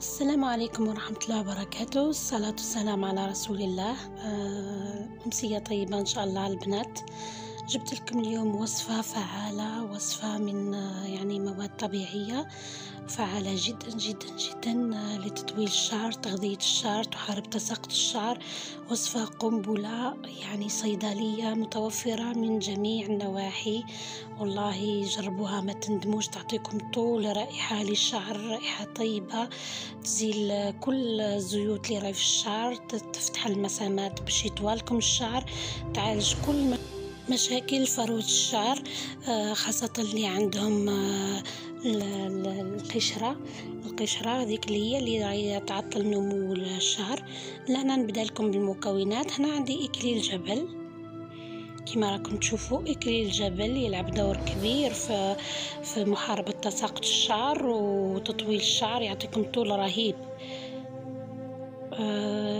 السلام عليكم ورحمة الله وبركاته. الصلاة والسلام على رسول الله. أمسية طيبة إن شاء الله على البنات. جبت لكم اليوم وصفة فعالة، وصفة من مواد طبيعية فعالة جدا جدا جدا لتطويل الشعر، تغذية الشعر، تحارب تساقط الشعر. وصفة قنبلة صيدلية متوفرة من جميع النواحي. والله جربوها ما تندموش، تعطيكم طول رائحة للشعر، رائحة طيبة تزيل كل الزيوت اللي راهي في الشعر، تفتح المسامات باش يطولكم الشعر، تعالج كل مشاكل فروة الشعر، خاصة اللي عندهم القشرة هذيك اللي راهي تعطل نمو الشعر. لهنا نبدا لكم بالمكونات. هنا عندي إكليل جبل، كما راكم تشوفوا إكليل الجبل يلعب دور كبير في محاربة تساقط الشعر وتطويل الشعر، يعطيكم طول رهيب.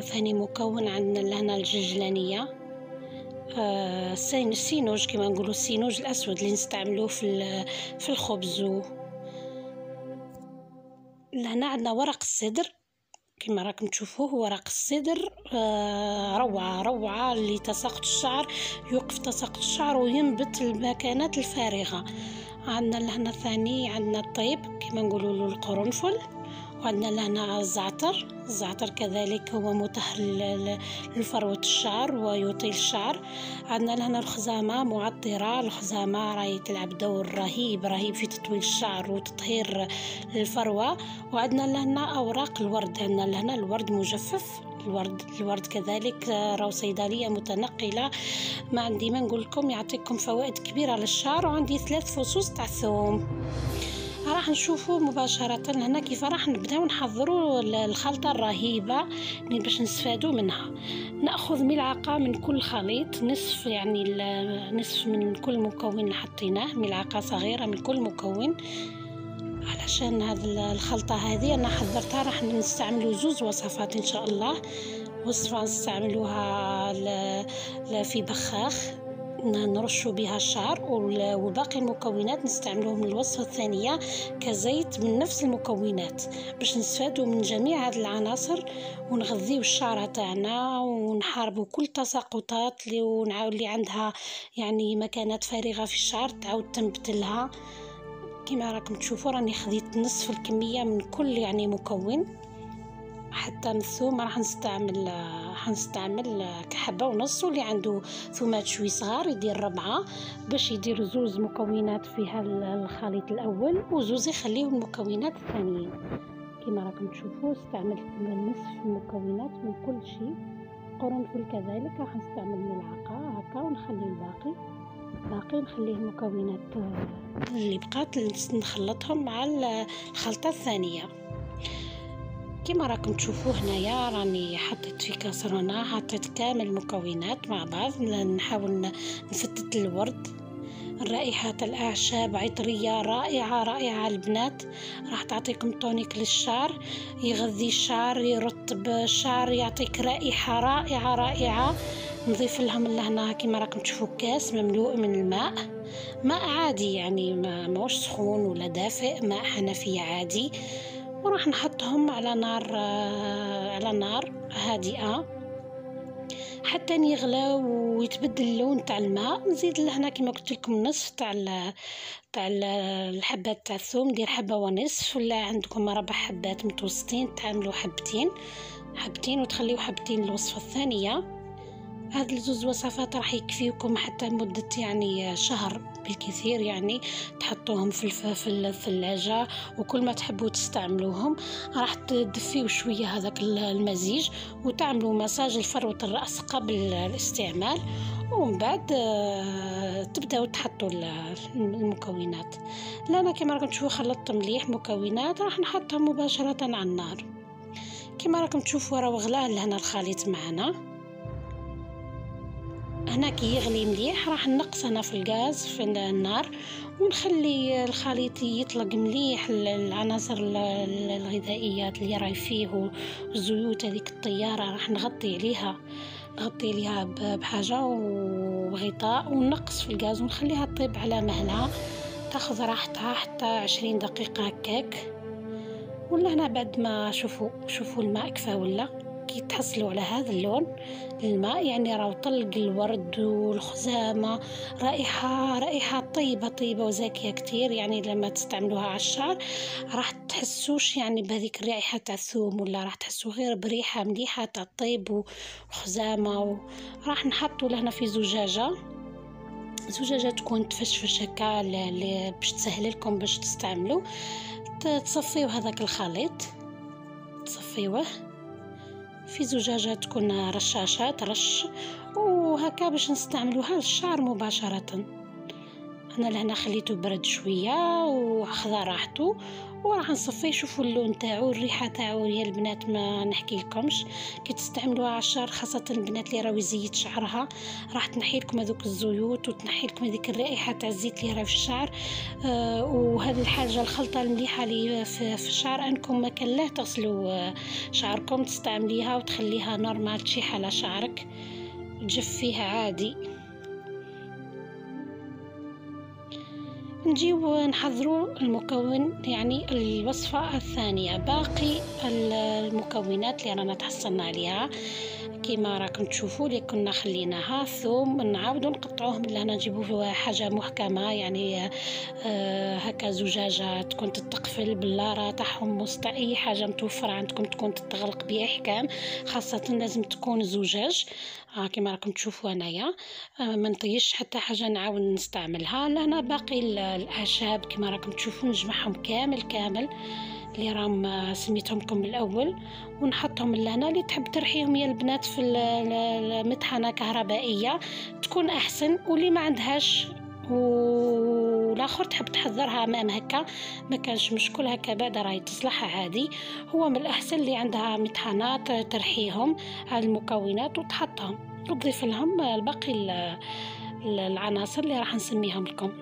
ثاني مكون عندنا لهنا الجلجلانية، السينوج كما نقولوا، السينوج الأسود اللي نستعملوه في الخبز. لهنا عندنا ورق السدر، كما راكم تشوفوه ورق السدر روعة لتساقط الشعر، يوقف تساقط الشعر وينبت المكانات الفارغة. عندنا لهنا ثاني عندنا الطيب كما نقولوا له القرنفل، وعندنا لهنا الزعتر كذلك هو مطهر لفروة الشعر ويطيل الشعر. عندنا لهنا الخزامة معطرة، الخزامة راهي تلعب دور رهيب في تطويل الشعر وتطهير الفروة. وعندنا لهنا أوراق الورد، عندنا لهنا الورد مجفف، الورد كذلك راهو صيدلية متنقلة. ما عندي ما نقول لكم، يعطيكم فوائد كبيرة على الشعر. وعندي 3 فصوص تاع ثوم. راح نشوفوا مباشرة هنا كيف راح نبداو نحضروا الخلطة الرهيبة باش نستفادوا منها. نأخذ ملعقة من كل خليط، نصف من كل مكون اللي حطيناه، ملعقة صغيرة من كل مكون. علشان هذه الخلطة هذه أنا حضرتها، راح نستعملوا 2 وصفات إن شاء الله. وصفة نستعملوها في بخاخ نرشوا بها الشعر، وباقي المكونات نستعملوهم من الوصفة الثانية كزيت من نفس المكونات، باش نستفادوا من جميع هذه العناصر ونغذيو الشعر تاعنا ونحاربوا كل تساقطات اللي عندها مكانات فارغة في الشعر تعاود تنبتلها. كما راكم تشوفوا راني خذيت نصف الكمية من كل مكون. حتى من الثوم راح نستعمل حبة ونص، واللي عنده ثومات شوي صغار يدير 4 باش يدير 2 مكونات في الخليط الأول و2 يخليه المكونات الثانيين. كما راكم تشوفوا استعملت نصف المكونات من كل شيء. قرنفل كذلك راح نستعمل ملعقة هكا، ونخلي الباقي نخليه المكونات اللي بقات نخلطهم مع الخلطة الثانية. كما راكم تشوفوا هنايا راني حطيت في كاسرونة، حطيت كامل المكونات مع بعض. نحاول نفتت الورد، رائحة الأعشاب عطرية رائعة البنات، راح تعطيكم تونيك للشعر، يغذي الشعر، يرطب الشعر، يعطيك رائحة رائعة. نضيف لهم لهنا كما راكم تشوفوا كاس مملوء من الماء عادي، ماهوش سخون ولا دافئ، ماء حنفية عادي. وراح نحطهم على نار هادئة حتى يغلى ويتبدل اللون تاع الماء. نزيد لهنا كما قلت لكم نصف تاع الحبات تاع الثوم، دير حبة ونصف، ولا عندكم 4 حبات متوسطين تعملوا حبتين وتخليوا حبتين الوصفة الثانية. هذه 2 وصفات راح يكفيكم حتى مدة شهر بالكثير، تحطوهم في الثلاجة، وكل ما تحبوا تستعملوهم راح تدفيوا شوية هذاك المزيج، وتعملوا مساج لفروة الرأس قبل الاستعمال، ومن بعد تبداو تحطوا المكونات. لأنا كما راكم تشوفوا خلطت مليح مكونات، راح نحطهم مباشرة على النار. كما راكم تشوفوا راهو غلا لهنا الخليط معنا. هنا كي يغلي مليح راح نقص انا في الغاز في النار، ونخلي الخليط يطلق مليح العناصر الغذائيات اللي راهي فيه، والزيوت هذيك الطيارة راح نغطي عليها بحاجة وغطاء، ونقص في الغاز ونخليها تطيب على مهلها، تاخذ راحتها حتى 20 دقيقة هكاك. ولا هنا بعد ما شوفوا الماء كفى ولا كي تحصلوا على هذا اللون الماء، يعني راه طلق الورد والخزامة، رائحة طيبة وزاكية كتير. يعني لما تستعملوها على الشعر راح تحسوش يعني بهذيك الرائحة تاع الثوم، ولا راح تحسوا غير بريحة مليحة تاع الطيب وخزامة. راح نحطوا لهنا في زجاجة تكون تفشفش هكا باش تسهل لكم باش تستعملوا. تصفيو هذاك الخليط، تصفيوه في زجاجة تكون رشاشات رش، وهكا باش نستعملوها للشعر مباشرة. انا لهنا خليته برد شويه واخذ راحته، وراح نصفيه. شوفوا اللون تاعو، الريحه تاعو يا البنات ما نحكي لكمش. كي تستعملوها على الشعر خاصه البنات اللي راهو يزيد شعرها، راح تنحي لكم هذوك الزيوت وتنحي لكم هذيك الرائحه تاع الزيت اللي راه في الشعر. وهذه الحاجه الخلطه المليحه اللي في الشعر، انكم ما كان لا تغسلوا شعركم، تستعمليها وتخليها نورمال تشيح على شعرك، تجفيها عادي. نجيو نحضروا المكون، يعني الوصفة الثانية. باقي المكونات اللي رانا تحصلنا عليها كما راكم تشوفوا اللي كنا خليناها، ثوم نعاودوا نقطعوهم. لهنا نجيبوا حاجة محكمة، يعني هكا زجاجة تكون تتقفل باللارة تاعهم، تاع اي حاجة متوفرة عندكم تكون تتغلق بإحكام، خاصة لازم تكون زجاج كما راكم تشوفوا هنايا. ما نطيش حتى حاجة نعاود نستعملها. لهنا باقي الأعشاب كما راكم تشوفوا نجمعهم كامل اللي راهم سميتهم لكم بالاول، ونحطهم لهنا. اللي تحب ترحيهم يا البنات في المطحنه كهربائيه تكون احسن، واللي ما عندهاش والاخر تحب تحضرها امام هكا ما كانش مشكل، هكا بعد راهي تصلحها عادي. هو من الاحسن اللي عندها مطحنات ترحيهم على المكونات وتحطهم وتضيف لهم باقي العناصر اللي راح نسميهم لكم.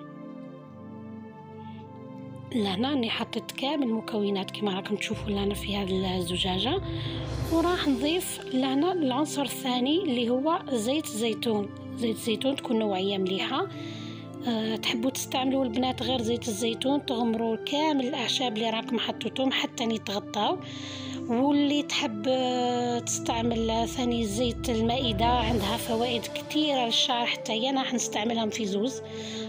لهنا راني حطيت كامل المكونات كما راكم تشوفوا لهنا في هذه الزجاجه، وراح نضيف لهنا العنصر الثاني اللي هو زيت الزيتون. زيت الزيتون تكون نوعيه مليحه. تحبوا تستعملوا البنات غير زيت الزيتون، تغمروا كامل الاعشاب اللي راكم حطيتهم حتى يتغطاو. واللي تحب تستعمل ثاني زيت المائدة، عندها فوائد كثيرة للشعر، حتى هي راح نستعملهم في زوز.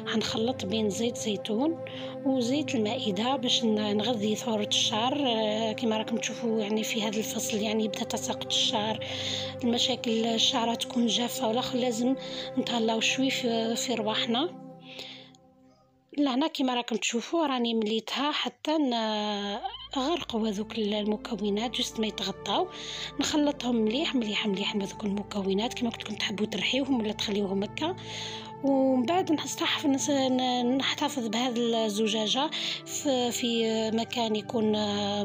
هنخلط بين زيت زيتون وزيت المائدة باش نغذي ثورة الشعر. كما راكم تشوفوا يعني في هذا الفصل يعني بدأ تساقط الشعر، المشاكل الشعر تكون جافة والاخر لازم نتهلاو شوي في رواحنا. لهنا كما راكم تشوفوا راني مليتها حتى غرقوا هذوك المكونات جست ما يتغطاو. نخلطهم مليح بهذوك المكونات كما كنتم تحبوا ترحيوهم ولا تخليوهم هكا. ومن بعد نحتفظ بهذه الزجاجة في مكان يكون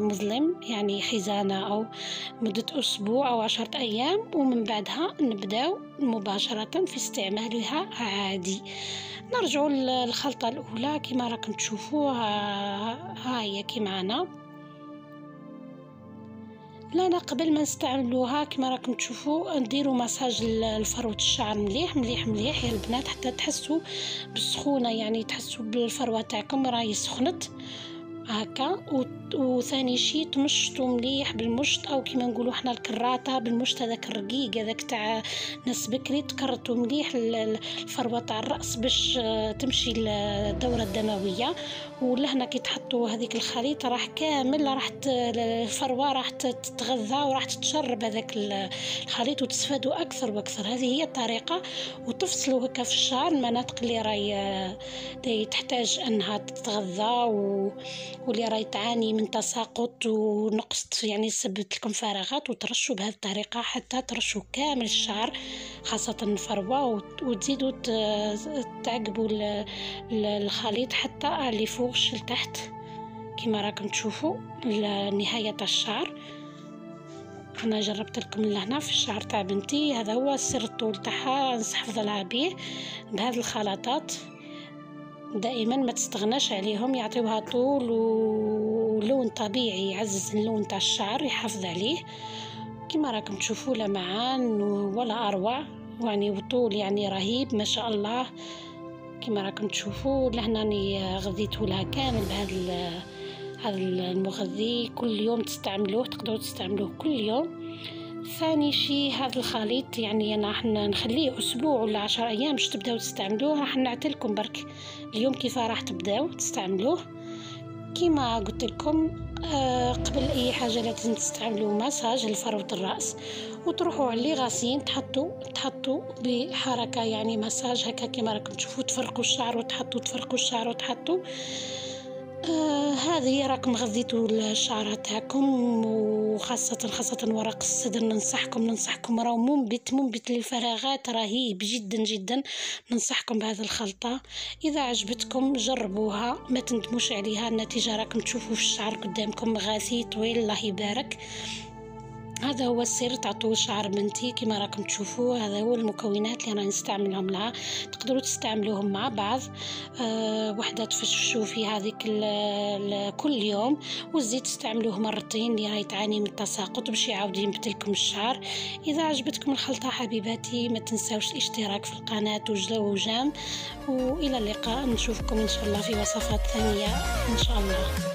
مظلم، يعني خزانة أو مدة أسبوع أو 10 أيام، ومن بعدها نبدأ مباشرة في استعمالها عادي. نرجع للخلطة الأولى كما راكم تشوفوها، هاي كما أنا. لا قبل ما نستعملوها كما راكم تشوفوا نديروا مساج لفروة الشعر مليح يا البنات، حتى تحسوا بالسخونة، يعني تحسوا بالفروة تاعكم راهي سخنت هكا. وثاني شيء تمشطوا مليح بالمشط، او كما نقولوا احنا الكراته بالمشط، هذاك الرقيق هذاك تاع ناس بكري، تكرتوا مليح الفروه تاع الراس باش تمشي الدوره الدمويه. ولهنا كي تحطوا هذيك الخليط راح كامل الفروه راح تتغذى وراح تتشرب هذاك الخليط وتستفادوا اكثر واكثر. هذه هي الطريقه. وتفصلوا هكا في الشعر المناطق اللي راهي تحتاج انها تتغذى واللي راهي تعاني من تساقط ونقص، يعني سببت لكم فراغات، وترشوا بهذه الطريقه حتى ترشوا كامل الشعر خاصه الفروه. وتزيدوا تعقبوا الخليط حتى اللي فوق لتحت كما راكم تشوفوا نهايه الشعر. انا جربت لكم لهنا في الشعر تاع بنتي، هذا هو السر الطول تاعها، نحفظ لها به بهذه الخلطات. دائما ما تستغناش عليهم، يعطيوها طول ولون طبيعي يعزز اللون تاع الشعر يحافظ عليه كما راكم تشوفوا لمعان ولا اروع، يعني وطول يعني رهيب ما شاء الله كما راكم تشوفوا. لهنا غذيته لها كامل بهذا هذا المغذي كل يوم تستعملوه، تقدروا تستعملوه كل يوم. ثاني شيء هذا الخليط يعني أنا راح نخليه أسبوع ولا 10 أيام باش تبداو تستعملوه. راح نعطيلكم برك اليوم كيف راح تبداو تستعملوه. كما قلت لكم قبل أي حاجة لازم تستعملوا مساج لفروة الرأس، وتروحوا عليه غاسين تحطوا بحركة يعني مساج هكا كما راكم تشوفوا، تفرقوا الشعر وتحطوا، تفرقوا الشعر وتحطوا. هذه راكم غذيتوا الشعر تاعكم، وخاصة ورق السدر ننصحكم راهو منبت للفراغات، رهيب جدا جدا. ننصحكم بهذه الخلطة، إذا عجبتكم جربوها ما تندموش عليها. النتيجة راكم تشوفوا في الشعر قدامكم غاثي طويل الله يبارك. هذا هو السر، تعطوه شعر بنتي كما راكم تشوفوا. هذا هو المكونات اللي انا نستعملهم لها، تقدروا تستعملوهم مع بعض. وحده تفشفشوا في هذيك كل يوم، والزيت تستعملوه مرتين اللي راهي تعاني من التساقط باش يعاود ينبت لكم الشعر. اذا عجبتكم الخلطه حبيباتي ما تنساوش الاشتراك في القناه وجام، والى اللقاء. نشوفكم ان شاء الله في وصفات ثانيه ان شاء الله.